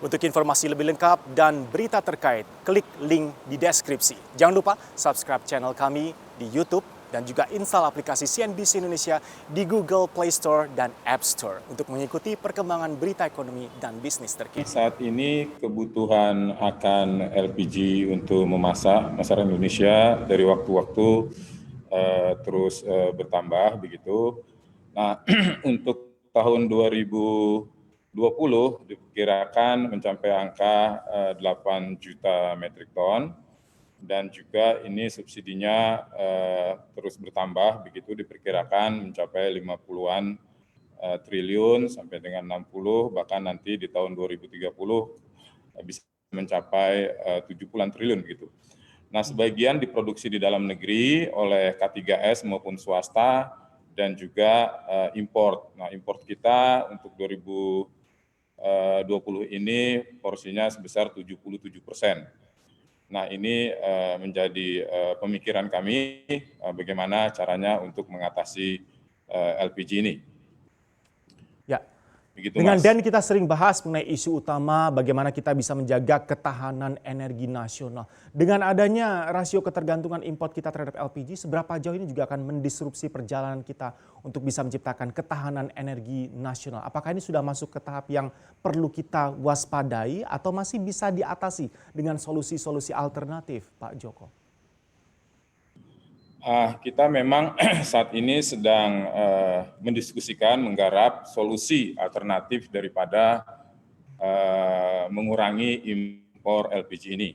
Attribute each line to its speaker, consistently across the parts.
Speaker 1: Untuk informasi lebih lengkap dan berita terkait, klik link di deskripsi. Jangan lupa subscribe channel kami di YouTube dan juga install aplikasi CNBC Indonesia di Google Play Store dan App Store untuk mengikuti perkembangan berita ekonomi dan bisnis terkini.
Speaker 2: Saat ini kebutuhan akan LPG untuk memasak masyarakat Indonesia dari waktu-waktu terus bertambah begitu. Nah, untuk tahun 2020 diperkirakan mencapai angka 8 juta metrik ton. Dan juga ini subsidinya terus bertambah, begitu diperkirakan mencapai 50-an triliun sampai dengan 60, bahkan nanti di tahun 2030 bisa mencapai 70-an triliun begitu. Nah, sebagian diproduksi di dalam negeri oleh K3S maupun swasta dan juga import. Nah, import kita untuk 2020 ini porsinya sebesar 77%. Nah, ini menjadi pemikiran kami bagaimana caranya untuk mengatasi LPG ini.
Speaker 1: Ya,
Speaker 2: Begitu,
Speaker 1: dengan
Speaker 2: Mas.
Speaker 1: Dan kita sering bahas mengenai isu utama bagaimana kita bisa menjaga ketahanan energi nasional. Dengan adanya rasio ketergantungan import kita terhadap LPG, seberapa jauh ini juga akan mendisrupsi perjalanan kita untuk bisa menciptakan ketahanan energi nasional. Apakah ini sudah masuk ke tahap yang perlu kita waspadai atau masih bisa diatasi dengan solusi-solusi alternatif, Pak Joko?
Speaker 2: Kita memang saat ini sedang mendiskusikan, menggarap solusi alternatif daripada mengurangi impor LPG ini.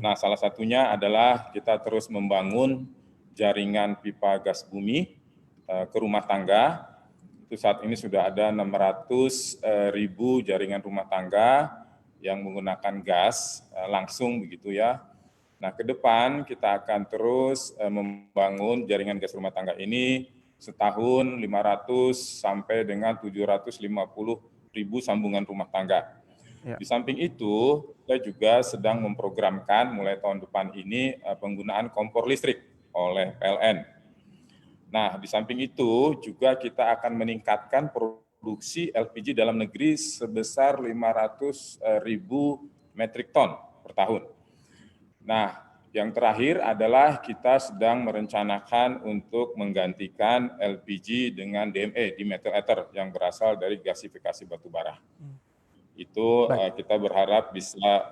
Speaker 2: Nah, salah satunya adalah kita terus membangun jaringan pipa gas bumi ke rumah tangga. Itu saat ini sudah ada 600.000 jaringan rumah tangga yang menggunakan gas langsung begitu ya. Nah, ke depan kita akan terus membangun jaringan gas rumah tangga ini setahun 500 sampai dengan 750.000 sambungan rumah tangga.
Speaker 1: Ya.
Speaker 2: Di samping itu, kita juga sedang memprogramkan mulai tahun depan ini penggunaan kompor listrik oleh PLN. Nah, di samping itu juga kita akan meningkatkan produksi LPG dalam negeri sebesar 500.000 metrik ton per tahun. Nah, yang terakhir adalah kita sedang merencanakan untuk menggantikan LPG dengan DME, dimethyl ether, yang berasal dari gasifikasi batubara. Itu kita berharap bisa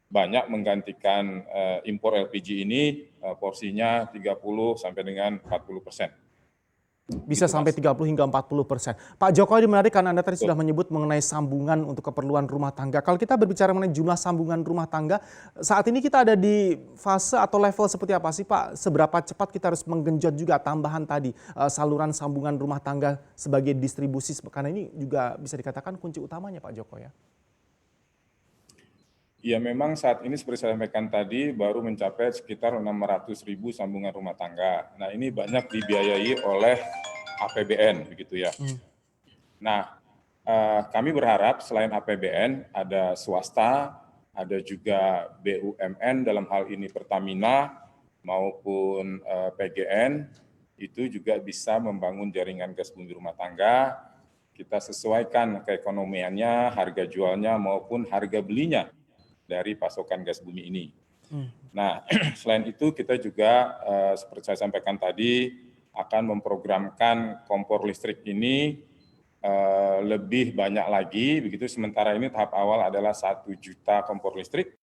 Speaker 2: banyak menggantikan impor LPG ini, porsinya 30 sampai dengan 40%.
Speaker 1: Bisa sampai 30 hingga 40%. Pak Jokowi menarik karena Anda tadi sudah menyebut mengenai sambungan untuk keperluan rumah tangga. Kalau kita berbicara mengenai jumlah sambungan rumah tangga, saat ini kita ada di fase atau level seperti apa sih Pak? Seberapa cepat kita harus menggenjot juga tambahan tadi saluran sambungan rumah tangga sebagai distribusi, karena ini juga bisa dikatakan kunci utamanya Pak Jokowi ya?
Speaker 2: Ya, memang saat ini seperti saya sampaikan tadi baru mencapai sekitar 600.000 sambungan rumah tangga. Nah, ini banyak dibiayai oleh APBN begitu ya. Nah, kami berharap selain APBN ada swasta, ada juga BUMN dalam hal ini Pertamina maupun PGN itu juga bisa membangun jaringan gas bumi rumah tangga. Kita sesuaikan keekonomiannya, harga jualnya maupun harga belinya dari pasokan gas bumi ini. Nah, selain itu kita juga seperti saya sampaikan tadi akan memprogramkan kompor listrik ini lebih banyak lagi begitu. Sementara ini tahap awal adalah 1 juta kompor listrik.